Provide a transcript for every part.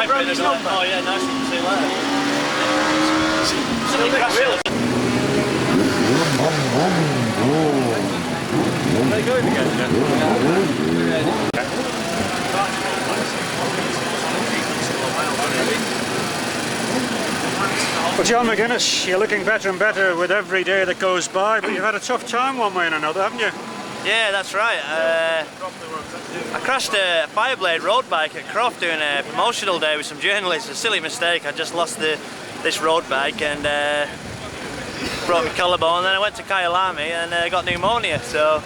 Oh yeah, nice one to see you later. They go again, Well, John McGuinness, you're looking better and better with every day that goes by, but you've had a tough time one way and another, haven't you? Yeah, that's right. I crashed a Fireblade road bike at Croft doing a promotional day with some journalists. A silly mistake. I just lost this road bike and broke my collarbone. And then I went to Kyalami and got pneumonia. So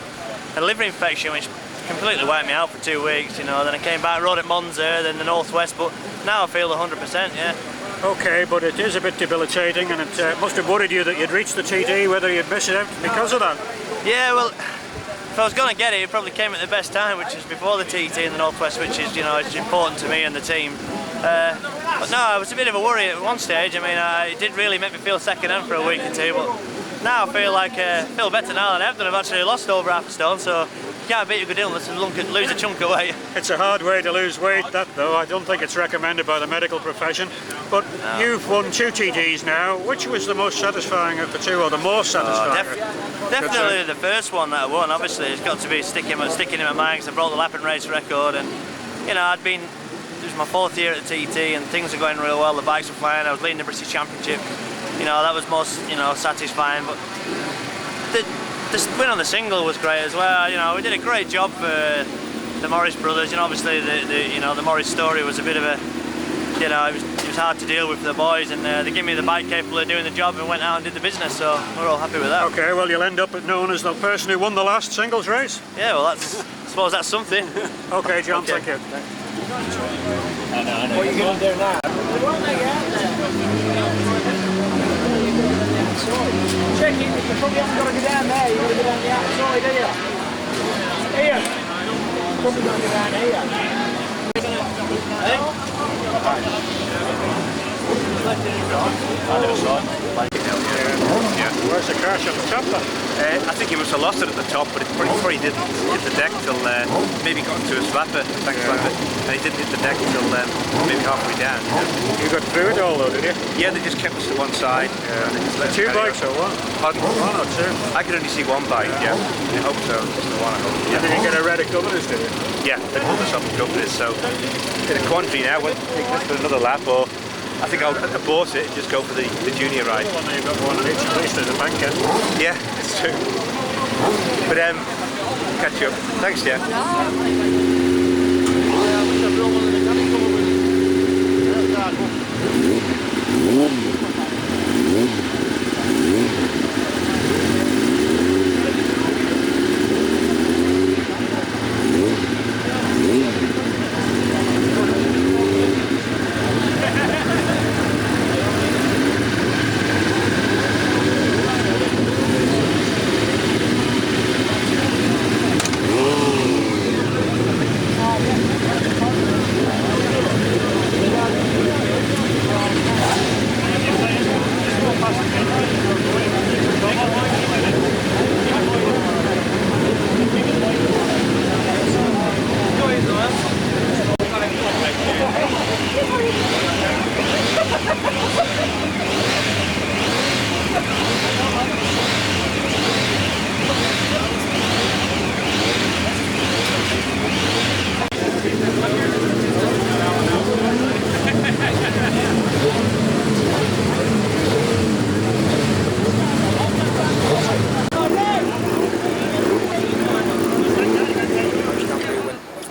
a liver infection, which completely wiped me out for 2 weeks. You know. Then I came back, rode at Monza, then the Northwest. But now I feel 100%. Yeah. Okay, but it is a bit debilitating, and it must have worried you that you'd reached the TD, whether you'd miss it out because of that. Yeah, well, if I was going to get it, it probably came at the best time, which is before the TT in the Northwest, which is, you know, it's important to me and the team. But no, it was a bit of a worry at one stage. I mean, it did really make me feel second-hand for a week or two, but now I feel like feel better now than I've done. I've actually lost over half a stone, so you can't beat a good illness and lose a chunk of weight. It's a hard way to lose weight, that though. I don't think it's recommended by the medical profession. But no. You've won 2 TDs now. Which was the most satisfying of the two, or the most satisfying? Definitely the first one that I won. Obviously, it's got to be sticking in my mind because I broke the lap and race record, and you know, it was my 4th year at the TT, and things are going real well. The bikes were flying. I was leading the British Championship. You know, that was most, you know, satisfying. But the win on the single was great as well. You know, we did a great job for the Morris brothers. You know, obviously the Morris story was a bit of a, you know, it was hard to deal with for the boys, and they gave me the bike capable of doing the job and went out and did the business. So we're all happy with that. Okay, well, you'll end up known as the person who won the last singles race. Yeah, well, I suppose that's something. Okay, John, okay. Thank you. I know. What are you going to do now? Check it, you probably haven't got to go down there, you've got to go down the outside here. Here. Probably got to go down here. Where's the crash on the top then? I think he must have lost it at the top, but before he didn't hit the deck till maybe got into a slapper, and he didn't hit the deck till maybe halfway down. You got through it all though, did you? Yeah, they just kept us to one side. Yeah. 2 bikes or one? Pardon? 1 or 2? I could only see 1 bike, yeah. I hope so, just the one I hope. Yeah. Did you get a red governors, did you? Yeah, they pulled us off the governors, so in a quandary now, whether to take this for another lap or I think I'll abort it and just go for the junior ride. Well, you've got one on each, at least there's a banker. Yeah, it's true. But catch you up. Thanks, Jeff.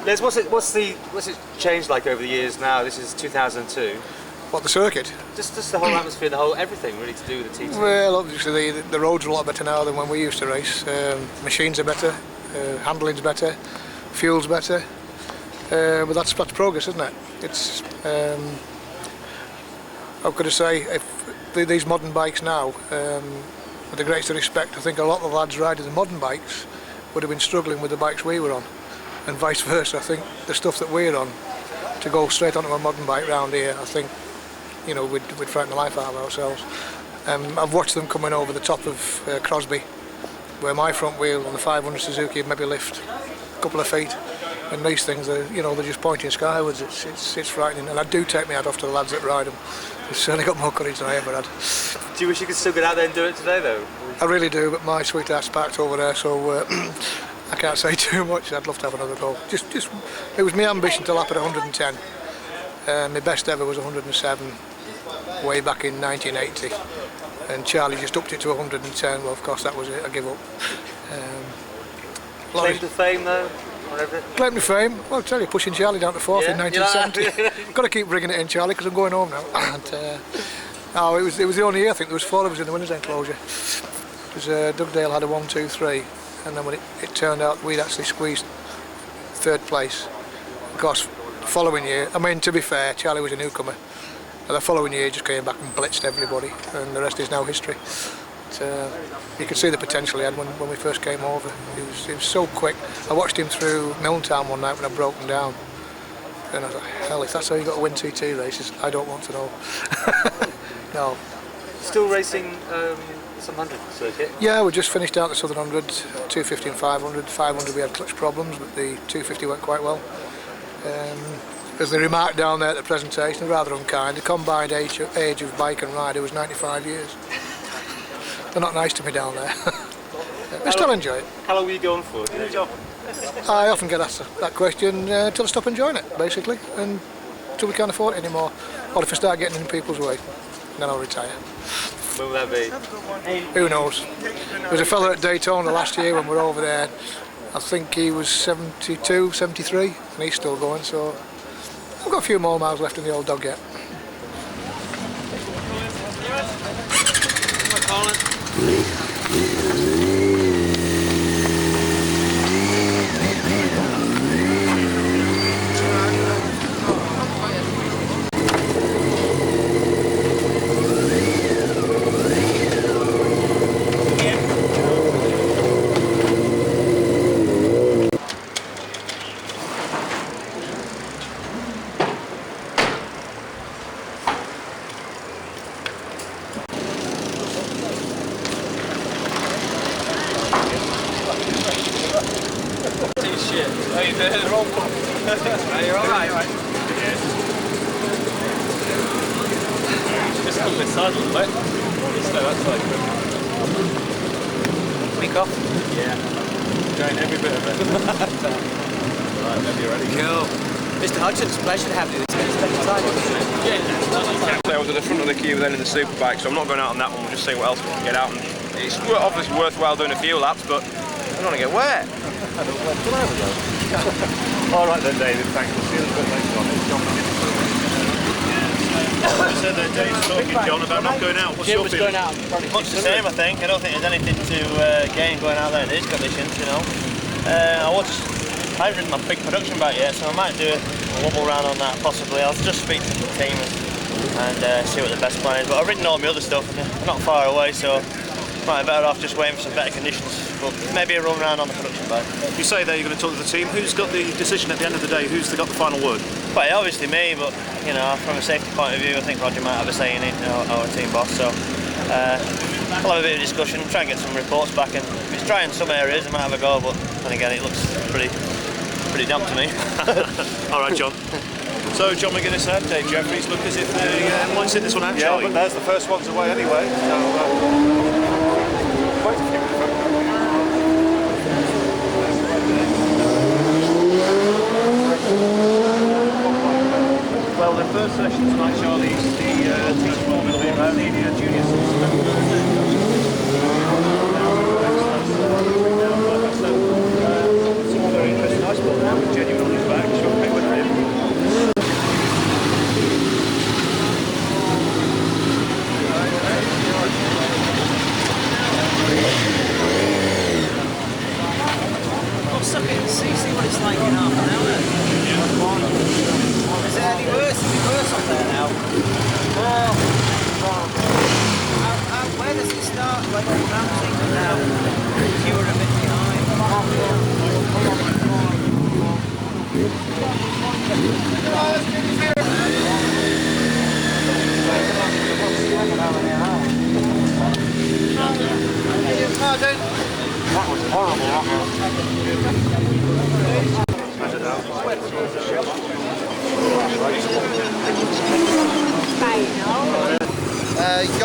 Les, what's it changed like over the years now? This is 2002. What, the circuit? Just the whole atmosphere, the whole everything really to do with the TT. Well, obviously the roads are a lot better now than when we used to race. Machines are better, handling's better, fuel's better. But that's progress, isn't it? It's how could I say? If these modern bikes now, with the greatest respect, I think a lot of the lads riding the modern bikes would have been struggling with the bikes we were on, and vice versa. I think the stuff that we're on, to go straight onto a modern bike round here, I think, you know, we'd frighten the life out of ourselves. I've watched them coming over the top of Crosby, where my front wheel on the 500 Suzuki would maybe lift a couple of feet, And these things are, you know, they're just pointing skywards. It's frightening, and I do take my hat off to the lads that ride them. They've certainly got more courage than I ever had. Do you wish you could still get out there and do it today, though? I really do, but my sweetheart's packed over there, so I can't say too much. I'd love to have another go. It was my ambition to lap at 110. My best ever was 107, way back in 1980. And Charlie just upped it to 110. Well, of course, that was it. I give up. Claim to fame, though? Claim to fame. Well, I'll tell you, pushing Charlie down to fourth in 1970. Got to keep bringing it in, Charlie, because I'm going home now. And, no, it was the only year. I think there was 4 of us in the winners' enclosure. Because Doug Dale had a 1, 2, 3, and then when it turned out we'd actually squeezed 3rd place. Of course, the following year, I mean, to be fair, Charlie was a newcomer. And the following year, he just came back and blitzed everybody, and the rest is now history. But, you could see the potential he had when we first came over. He was so quick. I watched him through Milltown one night when I broke him down, and I was like, hell, if that's how you got to win TT races, I don't want to know. No. Still racing some 100 circuit? Yeah, we just finished out the Southern 100, 250 and 500. 500 we had clutch problems, but the 250 went quite well. As they remarked down there at the presentation, rather unkind, the combined age of bike and rider was 95 years. They're not nice to me down there. I still enjoy it. How long were you going for? I often get asked that question till I stop enjoying it, basically, and until we can't afford it anymore, or if I start getting in people's way, then I'll retire. When will that be? Who knows? There was a fella at Daytona last year when we were over there. I think he was 72, 73, and he's still going, so I've got a few more miles left in the old dog yet. Week off? Yeah. Enjoying every bit of it. Right, maybe you're ready. Cool. Mr. Hudson, it's a pleasure to have you. It's been a special time. I was at the front of the queue then in the superbike, so I'm not going out on that one. We'll just see what else we can get out. And it's obviously worthwhile doing a few laps, but I don't want to get wet. All right then, David. Thanks. We'll see you a little bit later on. It's John McGuinness. So Dave's talking, John, about not going out. What's your feeling? Much the same, I think. I don't think there's anything to gain going out there in these conditions, you know. I haven't ridden my big production bike yet, so I might do a wobble round on that possibly. I'll just speak to the team and see what the best plan is. But I've ridden all my other stuff and they're not far away, so might be better off just waiting for some better conditions. But maybe a run round on the production bike. You say there you're going to talk to the team. Who's got the decision at the end of the day? Who's got the final word? Well, obviously me, but you know, from a safety point of view, I think Roger might have a say in it, our team boss. So we'll have a bit of discussion, try and get some reports back, and if it's dry in some areas, I might have a go. But then again, it looks pretty damp to me. All right, John. So John McGuinness had Dave Jeffries. Look as if they might sit this one out, Charlie. But there's the first ones away anyway. So, quite a few. Well, the first session tonight, Charlie, is the team formula around the junior system. It's all very interesting. I spot now with genuine on his back. Sure, pick with him. Suck it and see what it's like in half an hour. Is it any worse? Is it worse up there now? Where does it start? Like on Ramsey now? You were a bit behind. That was horrible.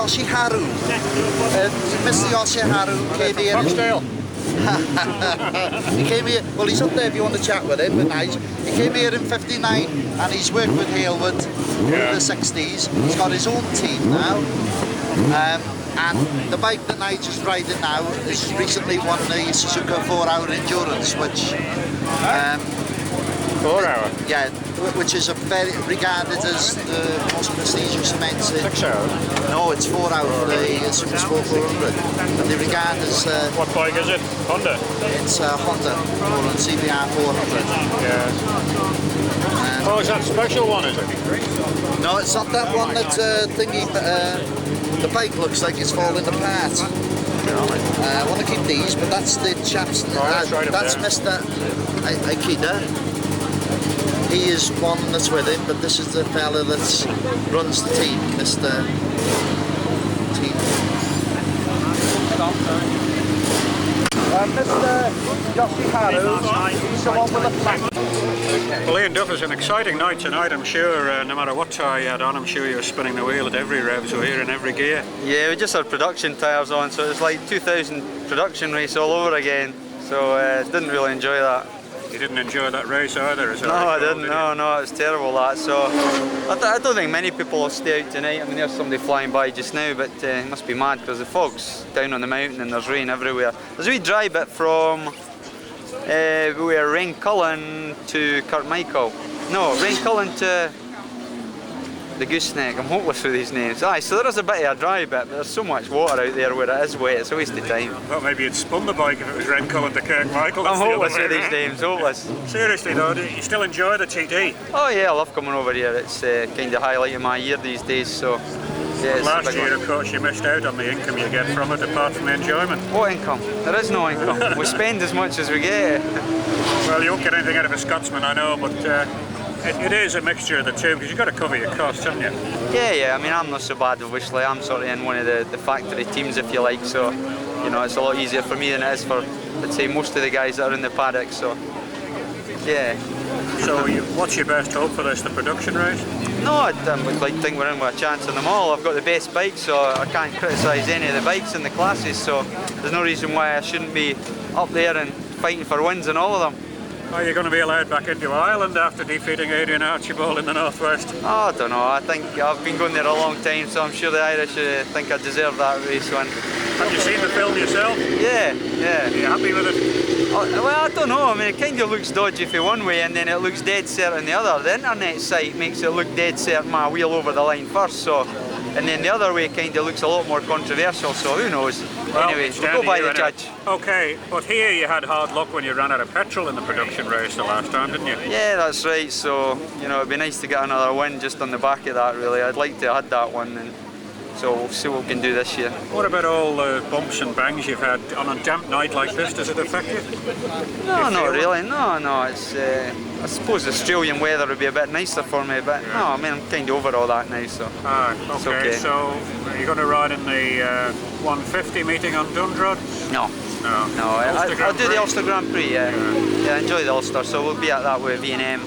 Yoshiharu. Mr. Yoshiharu came here. Foxdale. He came here, well he's up there if you want to chat with him, but nice. He came here in 59 and he's worked with Halewood in the 60s. He's got his own team now. And the bike that Nigel's riding now has recently won the Suzuka 4-hour endurance, which 4 hour? Yeah, which is regarded as the most prestigious event. 6 hours? No, it's 4 hour for the Super Sport 400. And they regard as... what bike is it? Honda? It's Honda, CBR 400. Yeah. Oh, is that a special one, is it? No, it's not that one that thingy, the bike looks like it's falling apart. I want to keep these, but that's the chaps. That's Mr. Aikida. He is one that's with him, but this is the fella that runs the team, Mr. Team. Mr. Yoshiharu, he's the one with the flag. Well, Iain Duffus, an exciting night tonight, I'm sure. No matter what tyre you had on, I'm sure you were spinning the wheel at every rev, so here in every gear. Yeah, we just had production tyres on, so it's like 2000 production race all over again, so didn't really enjoy that. You didn't enjoy that race either, is it? No, I didn't. No, it was terrible that. So I don't think many people will stay out tonight. I mean, there's somebody flying by just now, but it must be mad because the fog's down on the mountain and there's rain everywhere. There's a wee dry bit from Crellin to Carmichael. No, Crellin to the Gooseneck. I'm hopeless with these names. Aye, so there is a bit of a dry bit, but there's so much water out there where it is wet, it's a waste of time. Well, maybe you'd spun the bike if it was Crellin to Kirkmichael. I'm hopeless with these names, hopeless. Seriously though, do you still enjoy the TT? Oh yeah, I love coming over here. It's kind of highlighting my year these days, so yeah. It's last year, of course, you missed out on the income you get from it, apart from the enjoyment. What income? There is no income. We spend as much as we get. Well, you won't get anything out of a Scotsman, I know, but it is a mixture of the two, because you've got to cover your costs, haven't you? Yeah, I mean, I'm not so bad, obviously. I'm sort of in one of the factory teams, if you like, so, you know, it's a lot easier for me than it is for, let's say, most of the guys that are in the paddock, so, yeah. So, what's your best hope for this, the production race? No, I would like to think we're in with a chance on them all. I've got the best bikes, so I can't criticise any of the bikes in the classes, so there's no reason why I shouldn't be up there and fighting for wins in all of them. Are you going to be allowed back into Ireland after defeating Adrian Archibald in the Northwest? Oh, I don't know. I think I've been going there a long time, so I'm sure the Irish think I deserve that race win. Have you seen the film yourself? Yeah. Are you happy with it? Well, I don't know. I mean, it kind of looks dodgy for one way, and then it looks dead certain the other. The internet site makes it look dead certain my wheel over the line first, so, and then the other way kind of looks a lot more controversial, so who knows. Well, anyway, we'll go by the judge. Okay, but here you had hard luck when you ran out of petrol in the production race the last time, didn't you? Yeah, that's right. So, you know, it'd be nice to get another win just on the back of that, really. I'd like to have had that one, and so we'll see what we can do this year. What about all the bumps and bangs you've had on a damp night like this? Does it affect you? No, not really. No. It's I suppose Australian weather would be a bit nicer for me, but no, I mean, I'm kind of over all that now, so it's okay. So, are you going to ride in the 150 meeting on Dundrod? No. I'll do the Ulster Grand Prix, yeah, I enjoy the Ulster, so we'll be at that with V&M.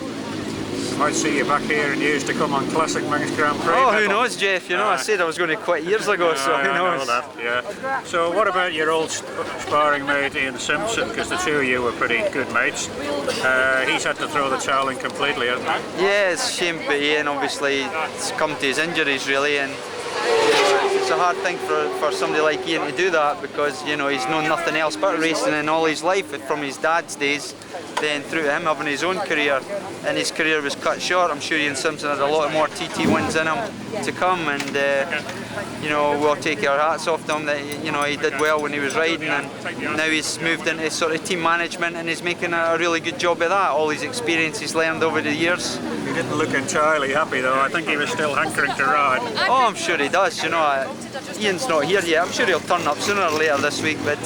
Might see you back here in years to come on Classic Manx Grand Prix. Oh, who knows, Jeff? You know, I said I was going to quit years ago, so who knows? I know that, yeah. So what about your old sparring mate Ian Simpson? Because the two of you were pretty good mates. He's had to throw the towel in completely, hasn't he? Yeah, it's a shame, but Ian obviously it's come to his injuries really, and it's a hard thing for somebody like Ian to do that, because you know he's known nothing else but racing in all his life from his dad's days, then through him having his own career, and his career was cut short. I'm sure Ian Simpson had a lot more TT wins in him to come, and you know, we'll take our hats off to him that you know he did well when he was riding, and now he's moved into sort of team management and he's making a really good job of that. All his experience he's learned over the years. He didn't look entirely happy though. I think he was still hankering to ride. Oh, I'm sure he does. You know, Ian's not here yet. I'm sure he'll turn up sooner or later this week, but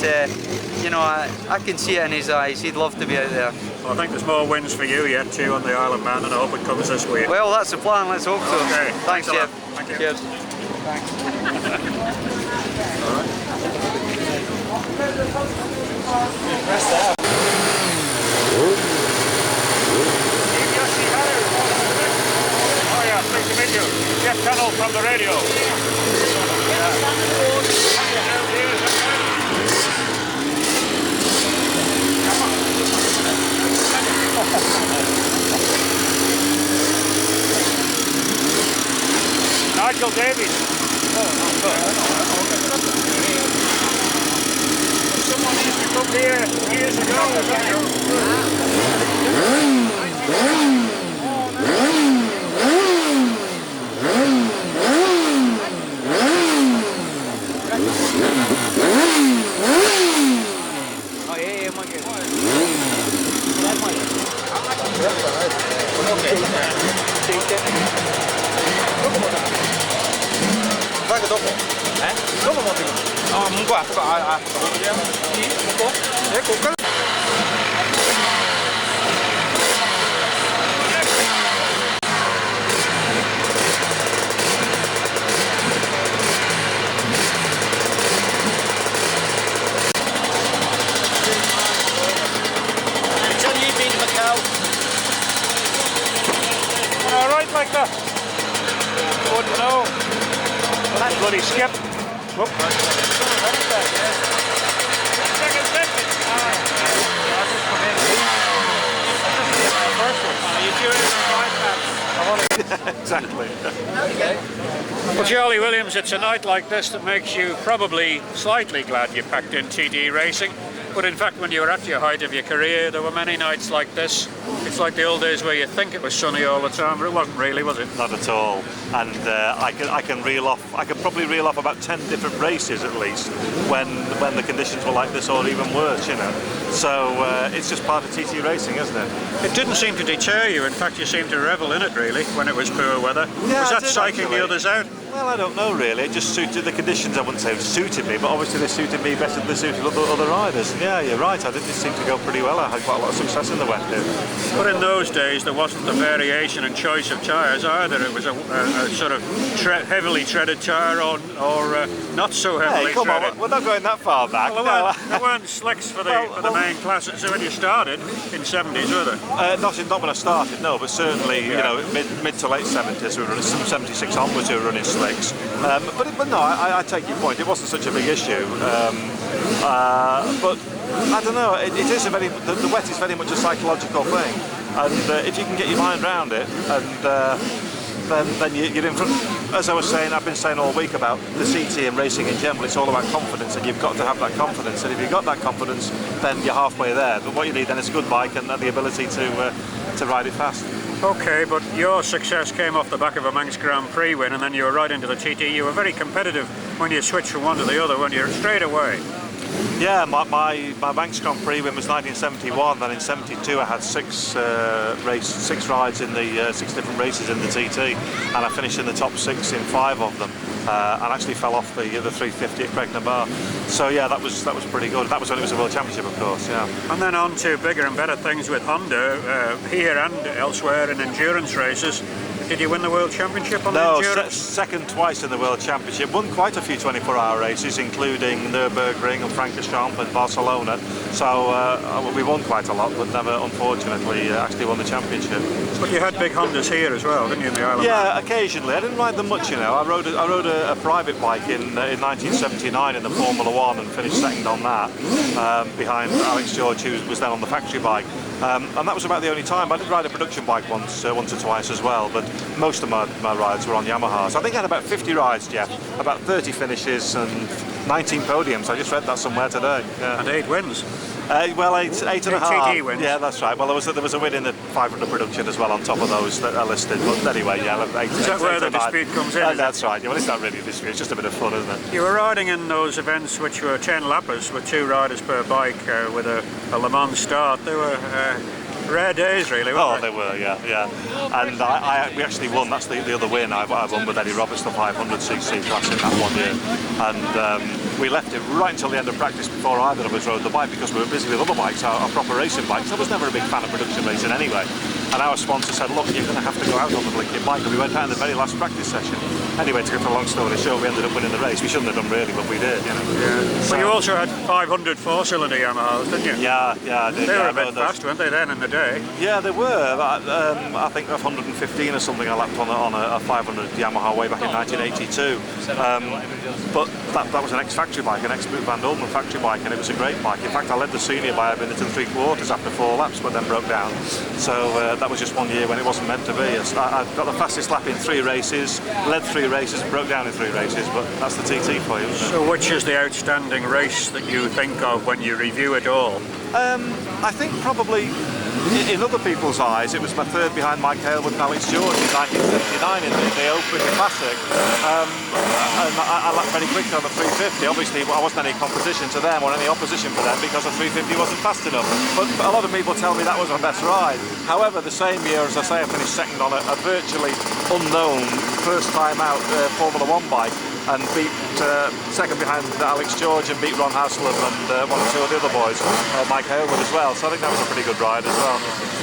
you know, I can see it in his eyes. He'd love to be out there. Well, I think there's more wins for you yet too on the Isle of Man, and I hope it comes this way. Well, that's the plan. Let's hope so. Okay. Thanks, Jeff. Thank you. Cheers. Thanks. Oh yeah, pleased to meet you. Jeff Tunnell from the radio. Nigel Davies. Someone used to come here years ago. Vai che dopo? Dopo monti qua. No, qua. Ecco qua. All right, like that. Wouldn't know. That bloody skip. Whoop. Second sentence. Exactly. Well, Charlie Williams, it's a night like this that makes you probably slightly glad you packed in TD racing. But in fact, when you were at your height of your career, there were many nights like this. It's like the old days where you think it was sunny all the time, but it wasn't really, was it? Not at all. And I can probably reel off about 10 different races at least when the conditions were like this or even worse, you know. So it's just part of TT racing, isn't it? It didn't seem to deter you. In fact, you seemed to revel in it really when it was poor weather. Yeah, was that psyching the others out? Well, I don't know really. It just suited the conditions. I wouldn't say it suited me, but obviously they suited me better than they suited other riders. Yeah, you're right. I didn't seem to go pretty well. I had quite a lot of success in the wet here. But in those days, there wasn't the variation in choice of tyres either. It was a sort of heavily treaded tyre or not so heavily come treaded. on, we're not going that far back. Well, there weren't slicks for the main classes. So when you started in 70s, were there? Not when I started, no, but certainly, you know, mid to late 70s, we were running some 76 onwards, we were running slicks. But no, I take your point. It wasn't such a big issue. But I don't know. It is the wet is very much a psychological thing, and if you can get your mind around it, and then you're in front. As I was saying, I've been saying all week about the CT and racing in general. It's all about confidence, and you've got to have that confidence. And if you've got that confidence, then you're halfway there. But what you need then is a good bike and the ability to ride it fast. Okay, but your success came off the back of a Manx Grand Prix win, and then you were right into the TT. You were very competitive when you switched from one to the other, when you're straight away. Yeah, my Manx Grand Prix win was 1971. Then in '72 I had six rides in the 6 different races in the TT, and I finished in the top 6 in 5 of them, and actually fell off the 350 at Cregner Bar. So yeah, that was pretty good. That was when it was a World Championship, of course. Yeah. And then on to bigger and better things with Honda here and elsewhere in endurance races. Did you win the World Championship on the endurance? No, second twice in the World Championship. Won quite a few 24-hour races, including Nürburgring and Francorchamps and Barcelona. So we won quite a lot, but never, unfortunately, actually won the championship. But you had big Hondas here as well, didn't you, in the Isle of Man? Yeah, occasionally. I didn't ride them much, you know. I rode a private bike in 1979 in the Formula One and finished second on that, behind Alex George, who was then on the factory bike. And that was about the once time. I did ride a production bike once or twice as well, but most of my rides were on Yamahas. I think I had about 50 rides, Jeff, about 30 finishes and 19 podiums. I just read that somewhere today. Yeah. And 8 wins. Well, eight and a half. TT wins. Yeah, that's right. Well, there was a win in the 500 production as well on top of those that are listed. But anyway, yeah, 8. Is that where the dispute comes in? That's right. Yeah, well, it's not really a dispute. It's just a bit of fun, isn't it? You were riding in those events which were 10 lappers with 2 riders per bike with a Le Mans start. They were rare days, really, weren't they? Oh, they were, yeah. And we actually won. That's the other win. I won with Eddie Roberts the 500cc class in that one year. And we left it right until the end of practice before either of us rode the bike because we were busy with other bikes, our proper racing bikes. I was never a big fan of production racing anyway. and our sponsor said, look, you're going to have to go out on the blinking bike, and we went out in the very last practice session. Anyway, to go for a long story short, we ended up winning the race. We shouldn't have done really, but we did, you know. Yeah. So, but you also had 500 four-cylinder Yamahas, didn't you? Yeah, I did. They were a bit fast, weren't they, then in the day? Yeah, they were. I think 115 or something I lapped on a 500 Yamaha way back in 1982. But that was an ex-factory bike, an ex-Boot Van Dolman factory bike, and it was a great bike. In fact, I led the senior by a minute and 3/4 after 4 laps, but then broke down. So that was just one year when it wasn't meant to be. I got the fastest lap in 3 races, led 3 races, and broke down in 3 races, but that's the TT for you, isn't it? So which is the outstanding race that you think of when you review it all? I think probably, in other people's eyes, it was my third behind Mike Hailwood and Alex George in 1979 in the Open Classic. And I lapped very quickly on the 350. Obviously, I wasn't any competition to them or any opposition for them because the 350 wasn't fast enough. But a lot of people tell me that was my best ride. However, the same year, as I say, I finished second on a virtually unknown, first time out Formula 1 bike, and beat second behind Alex George and beat Ron Haslam and 1 or 2 of the other boys, Mike Hailwood as well. So I think that was a pretty good ride as well.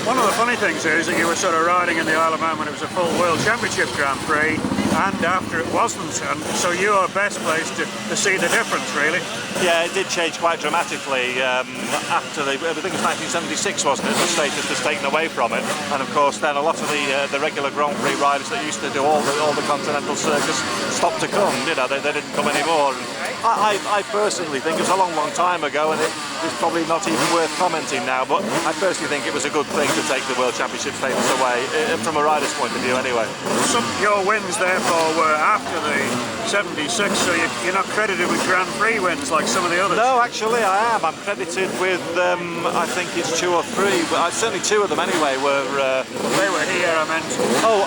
One of the funny things is that you were sort of riding in the Isle of Man when it was a full World Championship Grand Prix, and after it wasn't, and so you are best placed to see the difference, really. Yeah, it did change quite dramatically after I think it was 1976, wasn't it? The status was taken away from it, and of course then a lot of the regular Grand Prix riders that used to do all the continental circus stopped to come. You know, they didn't come anymore. And I personally think it was a long time ago, and it's probably not even worth commenting now. But I personally think it was a good thing to take the World Championship status away, from a rider's point of view, anyway. Some of your wins, therefore, were after the 76, so you're not credited with Grand Prix wins like some of the others. No, actually I am. I'm credited with, I think it's 2 or 3, but certainly 2 of them anyway were... They were here, I meant. Oh,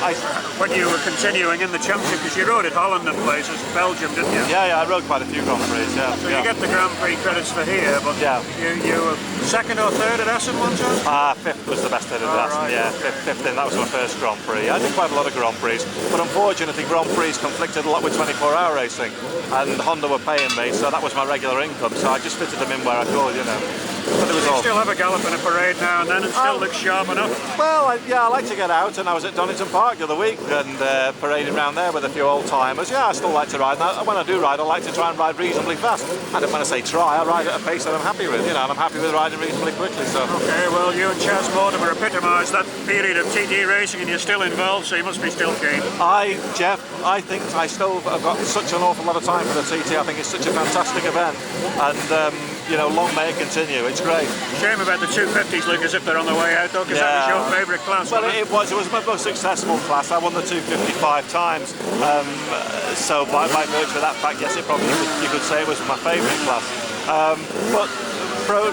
when you were continuing in the championship, because you rode at Holland and places, Belgium, didn't you? Yeah, I rode quite a few Grand Prix, yeah. So you get the Grand Prix credits for here, but you were 2nd or 3rd at Essen one time? 5th was the best at Essen, right. Yeah. 5th in, that was my first Grand Prix. I did quite a lot of Grand Prix, but unfortunately Grand Prix conflicted a lot with 24-hour racing, and Honda were paying me, so that was my regular income, so I just fitted them in where I could, you know. But it was you still have a gallop and a parade now and then, and still looks sharp enough? Well, I like to get out, and I was at Donington Park the other week and parading around there with a few old-timers. Yeah, I still like to ride. Now, when I do ride, I like to try and ride reasonably fast. And when I say try, I ride at a pace that I'm happy with, you know, and I'm happy with riding reasonably quickly, so... Okay, well, you and Chaz Mortimer epitomise that period of TT racing, and you're still involved, so you must be still keen. Jeff, I think I still have got such an awful lot of time for the TT. I think it's such a fantastic event, and you know, long may it continue. It's great. Shame about the 250s look as if they're on the way out, though, because that was your favourite class. Well, it was my most successful class. I won the 255 times. So by virtue of that fact, yes, it probably you could say it was my favourite class. But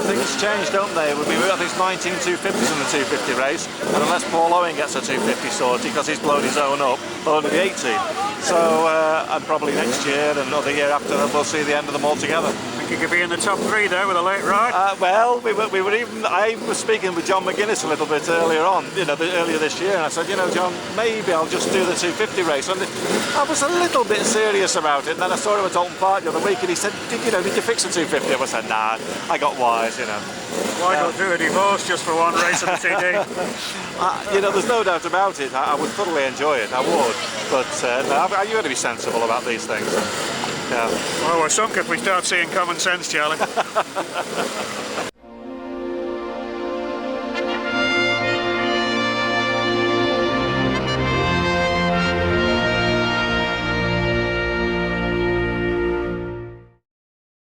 things change, don't they? I think it's 19 250s in the 250 race, and unless Paul Owen gets a 250 sorted because he's blown his own up, there'll only be 18. So, and probably next year and the year after, we'll see the end of them altogether. I think you could be in the top 3 there with a late ride. Well, I was speaking with John McGuinness a little bit earlier on, you know, earlier this year, and I said, you know, John, maybe I'll just do the 250 race. And I was a little bit serious about it, and then I saw him at Alton Park the other week, and he said, did you fix a 250? I said, nah, I got wise, you know. Why go through a divorce just for one race at the TD? You know, there's no doubt about it. I would thoroughly enjoy it, I would. But no, you've got to be sensible about these things. Yeah. Well, we're sunk if we start seeing common sense, Charlie.